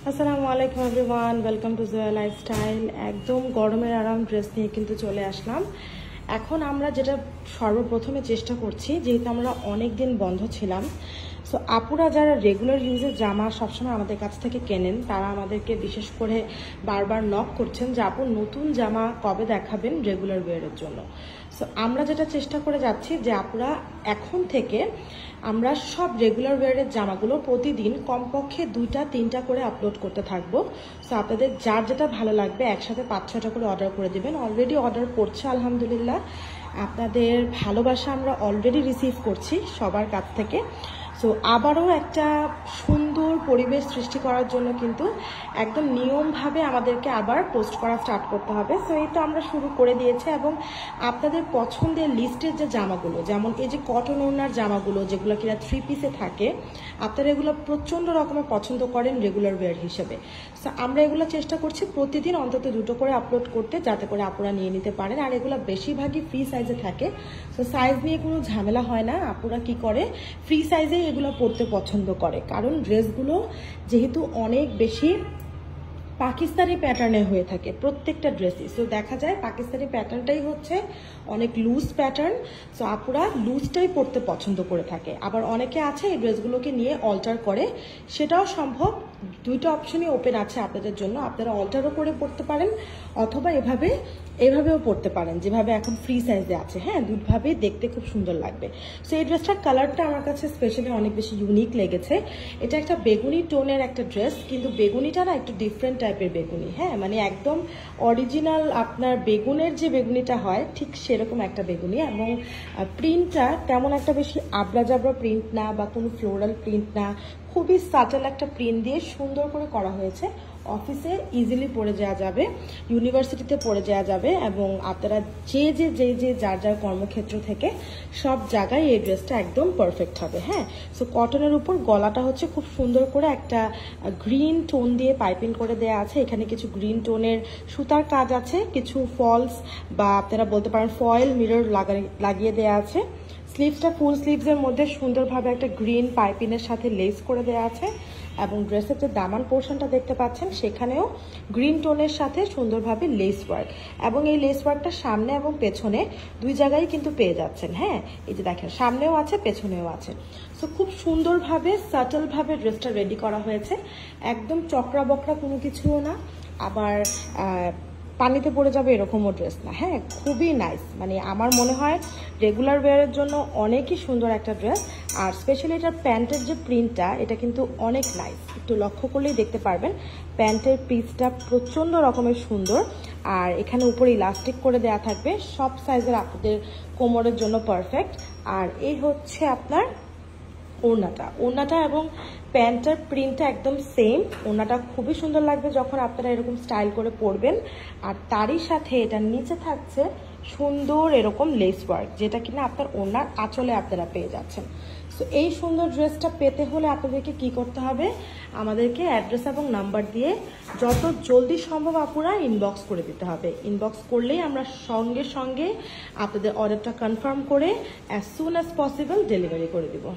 আসসালামু আলাইকুম everyone, welcome to Zoya lifestyle. একদম গরমের আরাম ড্রেস নিয়ে কিন্তু চলে আসলাম। এখন আমরা যেটা সর্বপ্রথমে চেষ্টা করছি, যেহেতু আমরা অনেক দিন বন্ধ ছিলাম, সো আপুরা যারা রেগুলার ইউজের জামা সবসময় আমাদের কাছ থেকে কেনেন, তারা আমাদেরকে বিশেষ করে বারবার নক করছেন যে আপু নতুন জামা কবে দেখাবেন রেগুলার ওয়্যারের জন্য। সো আমরা যেটা চেষ্টা করে যাচ্ছি যে আপুরা এখন থেকে আমরা সব রেগুলার ওয়্যারের জামাগুলো প্রতিদিন কমপক্ষে 2-3টা করে আপলোড করতে থাকবো। সো আপনাদের যার যেটা ভালো লাগবে একসাথে 5-6টা করে অর্ডার করে দিবেন। অলরেডি অর্ডার করছে আলহামদুলিল্লাহ। আপনাদের ভালোবাসা আমরা অলরেডি রিসিভ করছি সবার কাছ থেকে। সো আবারও একটা সুন্দর পরিবেশ সৃষ্টি করার জন্য কিন্তু একদম নিয়মভাবে আমাদেরকে আবার পোস্ট করা স্টার্ট করতে হবে। সো এই তো আমরা শুরু করে দিয়েছি, এবং আপনাদের পছন্দের লিস্টের যে জামাগুলো, যেমন এই যে কটন ওড়নার জামাগুলো যেগুলো কিনা 3 পিসে থাকে, আপনারা এগুলো প্রচণ্ড রকমের পছন্দ করেন রেগুলার ওয়্যার হিসেবে। সো আমরা এগুলো চেষ্টা করছি প্রতিদিন অন্তত 2টো করে আপলোড করতে, যাতে করে আপুরা নিয়ে নিতে পারেন। আর এগুলো বেশিরভাগই ফ্রি সাইজে থাকে। সো সাইজ নিয়ে কোনো ঝামেলা হয় না। আপুরা কি করে, ফ্রি সাইজে এগুলো পরতে পছন্দ করে, কারণ ড্রেসগুলো যেহেতু অনেক বেশি পাকিস্তানি প্যাটার্নে হয়ে থাকে প্রত্যেকটা ড্রেসই। সো দেখা যায় পাকিস্তানি প্যাটার্নটাই হচ্ছে অনেক লুজ প্যাটার্ন। সো আপুরা লুজটাই পরতে পছন্দ করে থাকে। আবার অনেকে আছে এই ড্রেসগুলোকে নিয়ে অল্টার করে, সেটাও সম্ভব। 2টা অপশনই ওপেন আছে আপনাদের জন্য। আপনারা অল্টারও করে পরতে পারেন, অথবা এভাবেও পরতে পারেন, যেভাবে এখন ফ্রি সাইজে আছে। হ্যাঁ, দুভাবেই দেখতে খুব সুন্দর লাগবে। সো এই ড্রেসটার কালারটা আমার কাছে স্পেশালি অনেক বেশি ইউনিক লেগেছে। এটা একটা বেগুনি টোনের একটা ড্রেস, কিন্তু বেগুনিটা না একটু ডিফারেন্ট টাইপের বেগুনি। হ্যাঁ, মানে একদম অরিজিনাল আপনার বেগুনের যে বেগুনিটা হয় ঠিক সেরকম একটা বেগুনি। এবং প্রিন্টটা তেমন একটা বেশি আবরা জাবরা প্রিন্ট না, বা কোনো ফ্লোরাল প্রিন্ট না, খুবই সাটেল একটা প্রিন্ট দিয়ে সুন্দর করে করা হয়েছে। অফিসে ইজিলি পরে যাওয়া যাবে, ইউনিভার্সিটিতে পরে যাওয়া যাবে, এবং আপনারা যে যার যার কর্মক্ষেত্র থেকে সব জায়গায় এই ড্রেসটা একদম পারফেক্ট হবে। হ্যাঁ, সো কটনের উপর গলাটা হচ্ছে খুব সুন্দর করে একটা গ্রিন টোন দিয়ে পাইপিং করে দেওয়া আছে। এখানে কিছু গ্রিন টোনের সুতার কাজ আছে, কিছু ফলস বা আপনারা বলতে পারেন ফয়েল মিরর লাগিয়ে দেওয়া আছে। স্লিভসটা ফুল স্লিভসের মধ্যে সুন্দরভাবে একটা গ্রিন পাইপিনের সাথে লেস করে দেওয়া আছে, এবং ড্রেসের যে দামান পোর্শনটা দেখতে পাচ্ছেন সেখানেও গ্রিন টোনের সাথে সুন্দরভাবে লেস ওয়ার্ক, এবং এই লেস ওয়ার্কটা সামনে এবং পেছনে 2 জায়গায় কিন্তু পেয়ে যাচ্ছেন। হ্যাঁ, এই যে দেখেন সামনেও আছে পেছনেও আছে। সো খুব সুন্দরভাবে সাটলভাবে ড্রেসটা রেডি করা হয়েছে। একদম চকরা বকরা কোনো কিছুও না, আবার পানিতে পড়ে যাবে এরকমও ড্রেস না। হ্যাঁ, খুবই নাইস। মানে আমার মনে হয় রেগুলার ওয়্যারের জন্য অনেকই সুন্দর একটা ড্রেস। আর স্পেশালি এটার প্যান্টের যে প্রিন্টটা, এটা কিন্তু অনেক নাইস। একটু লক্ষ্য করলেই দেখতে পারবেন প্যান্টের পিসটা প্রচণ্ড রকমের সুন্দর। আর এখানে উপরে ইলাস্টিক করে দেওয়া থাকবে, সব সাইজের আপনাদের কোমরের জন্য পারফেক্ট। আর এই হচ্ছে আপনার ওড়নাটা এবং প্যান্টের প্রিন্টটা একদম সেম। ওড়নাটা খুবই সুন্দর লাগবে যখন আপনারা এরকম স্টাইল করে পরবেন। আর তারই সাথে এটার নিচে থাকছে সুন্দর এরকম লেস ওয়ার্ক, যেটা কিনা আপনার ওড়নার আঁচলে আপনারা পেয়ে যাচ্ছেন। সো এই সুন্দর ড্রেসটা পেতে হলে আপনাদেরকে কি করতে হবে, আমাদেরকে অ্যাড্রেস এবং নাম্বার দিয়ে যত জলদি সম্ভব আপুরা ইনবক্স করে দিতে হবে। ইনবক্স করলেই আমরা সঙ্গে সঙ্গে আপনাদের অর্ডারটা কনফার্ম করে as soon as possible delivery করে দিব।